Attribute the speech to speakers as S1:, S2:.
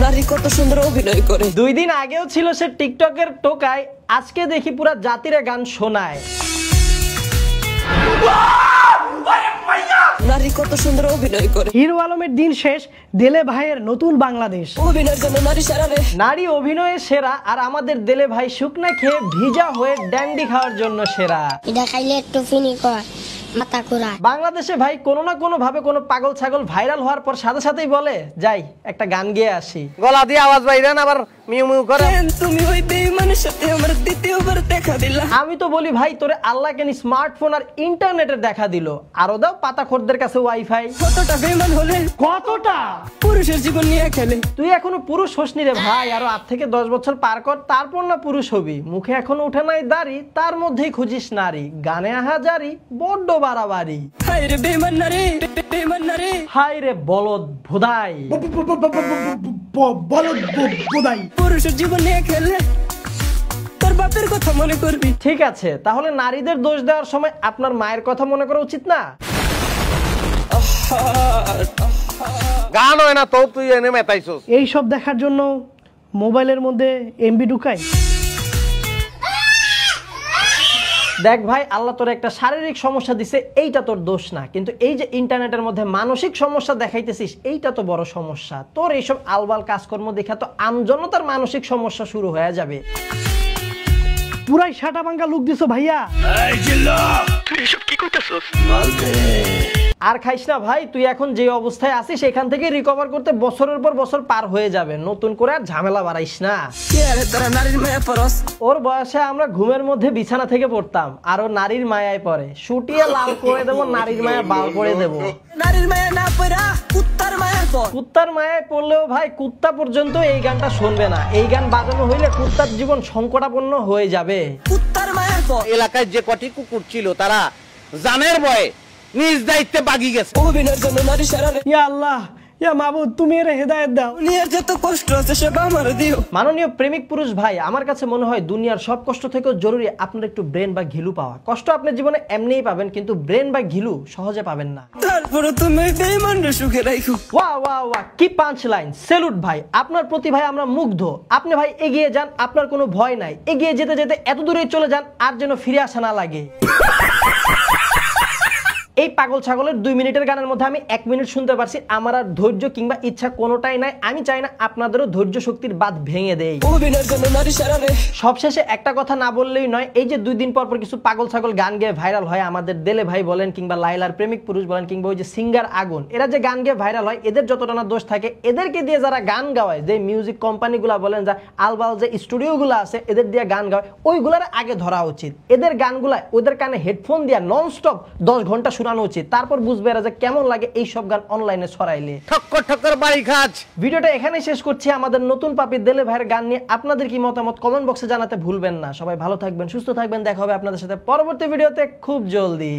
S1: নারী কত সুন্দর অভিনয় করে।
S2: 2 দিন আগেও ছিল সে টিকটকের টোকায়, আজকে দেখি পুরা জাতিরে গান শোনায়।
S1: নারী কত সুন্দর অভিনয় করে।
S3: হিরো আলমের দিন শেষ, দেলে ভাইয়ের নতুন বাংলাদেশ।
S1: অভিনয়ের জন্য নারী সেরা রে।
S2: নারী অভিনয়ে সেরা, আর আমাদের দেলে ভাই শুকনা খেয়ে ভিজা হয়ে ড্যান্ডি খাওয়ার জন্য সেরা।
S4: এটা খাইলে একটু ফিনি কর মাথা ঘোরা।
S2: বাংলাদেশে ভাই কোনো না কোনো ভাবে কোনো পাগল ছাগল ভাইরাল হওয়ার পর সাথে সাথেই বলে যাই একটা গান গেয়ে আসি, গলা দিয়ে আওয়াজ বাইরে না আবার মিউ মিউ করে।
S1: তুমি ওই বেঈমানের সাথে আমার দ্বিতীয়বার দেখা দিলা।
S2: আমি তো বলি ভাই তোরে আল্লাহ কেন স্মার্টফোন আর ইন্টারনেটের দেখা দিল, আরো দাও পাতা খোরদের কাছে ওয়াইফাই।
S1: কতটা বেঈমান হলে
S2: কতটা
S1: পুরুষের জীবন নিয়ে খেলে।
S2: তুই এখনো পুরুষ হসনি রে ভাই, আরো 8 থেকে 10 বছর পার কর, তারপর না পুরুষ হবি। মুখে এখনো উঠে নাই দাড়ি, তার মধ্যেই খুঁজিস নারী, গানে আহাজারি বড্ড বাড়াবাড়ি।
S1: হায় রে বেঈমান নারী, বেঈমান নারী।
S2: হাই রে বলদ ভোদাই,
S1: পুরুষের জীবন নিয়ে খেলে তোর বাপের কথা মনে করবি।
S2: ঠিক আছে, তাহলে নারীদের দোষ দেওয়ার সময় আপনার মায়ের কথা মনে করা উচিত না?
S5: গান হয় না তো তুই এনে মেতাইছস।
S3: এই সব দেখার জন্য মোবাইলের মধ্যে এমবি ঢুকাই।
S2: দেখ ভাই, আল্লাহ তোর একটা শারীরিক সমস্যা দিছে, এইটা তোর দোষ না, কিন্তু এই যে ইন্টারনেটের মধ্যে মানসিক সমস্যা দেখাইতেছিস, এইটা তো বড় সমস্যা। তোর এইসব আলবাল কাজকর্ম দেখা তো আমজনতার মানসিক সমস্যা শুরু হয়ে যাবে।
S3: পুরাই শাটা ভাঙ্গা লুক দিছো ভাইয়া।
S2: আর খাইস না ভাই, তুই এখন যে অবস্থায় আছিস এখান থেকে রিকভার করতে বছরের পর বছর পার হয়ে যাবে, নতুন করে আর ঝামেলা বাড়াইস না।
S1: তোরা নারীর মায়া পরস।
S2: ওর বয়সে আমরা ঘুমের মধ্যে বিছানা থেকে পড়তাম, আর ও নারীর মায়ায় পড়ে। শুটিয়ে লাল করে দেবো, নারীর মায়া বাল করে দেবো।
S1: নারীর মায়া না পড়া কুত্তার মায়া পর।
S2: কুত্তার মায়ায় পড়লেও ভাই কুত্তা পর্যন্ত এই গানটা শুনবে না। এই গান বাজানো হইলে কুত্তার জীবন সংকটাপন্ন হয়ে যাবে।
S1: কুত্তার মায়া পর।
S5: এলাকায় যে কটি কুকুর ছিল তারা জানের ভয়ে নিজ দায়িত্বে বাগি গেছে।
S1: অভিনয়ের জন্য নারী সেরা রে।
S3: ইয়া আল্লাহ, ইয়া মাবুদ, তুমি এর হেদায়েত দাও।
S1: দুনিয়ার যত কষ্ট আছে সব আমার দিও।
S2: মাননীয় প্রেমিক পুরুষ ভাই, আমার কাছে মনে হয় দুনিয়ার সব কষ্ট থেকেও জরুরি আপনার একটু ব্রেন বা ঘিলু পাওয়া। কষ্ট আপনার জীবনে এমনিই পাবেন, কিন্তু ব্রেন বা ঘিলু সহজে পাবেন না।
S1: তারপরে তুমি বেঈমানরে সুখে রাখো।
S2: ওয়া ওয়া ওয়া, কি পাঞ্চ লাইন! সেলুট ভাই, আপনার প্রতি ভাই আমরা মুগ্ধ। আপনি ভাই এগিয়ে যান, আপনার কোনো ভয় নাই। এগিয়ে যেতে যেতে এত দূরে চলে যান আর যেন ফিরে আসা না লাগে। এই পাগল ছাগলের 2 মিনিটের গানের মধ্যে আমি 1 মিনিট শুনতে পারছি। আমার আর ধৈর্য কিংবা ইচ্ছা কোনোটাই নাই। আমি চাই না আপনাদেরও ধৈর্য শক্তির বাঁধ ভেঙে দেই।
S1: অভিনয়ের জন্য নারী সেরা রে।
S2: সবশেষে একটা কথা না বললেই নয়, এই যে 2 দিন পর পর কিছু পাগল ছাগল গান গেয়ে ভাইরাল হয়, আমাদের দেলে ভাই বলেন কিংবা লাইলার প্রেমিক পুরুষ বলেন কিংবা ওই যে সিঙ্গার আগুন, এরা যে গান গেয়ে ভাইরাল হয়, এদের যতটা না দোষ থাকে, এদেরকে দিয়ে যারা গান গাওয়ায়, যে মিউজিক কোম্পানিগুলা বলেন, যা আলবাল যে স্টুডিওগুলো আছে, এদের দিয়ে গান গাওয়ায়, ওইগুলার আগে ধরা উচিত। এদের গানগুলা ওদের কানে হেডফোন দিয়ে ননস্টপ 10 ঘন্টা শোনানো উচিত, তারপর বুঝবে এরা যে কেমন লাগে এই সব গান অনলাইনে ছড়াইলে।
S5: ঠক্কর ঠক্কর বাড়ি খাজ।
S2: ভিডিওটা এখানেই শেষ করছি। আমাদের নতুন পাপি দেলে ভাইয়ের গান নিয়ে আপনাদের কি মতামত কমেন্ট বক্সে জানাতে ভুলবেন না। সবাই ভালো থাকবেন, সুস্থ থাকবেন, দেখা হবে আপনাদের সাথে পরবর্তী ভিডিওতে খুব জলদি।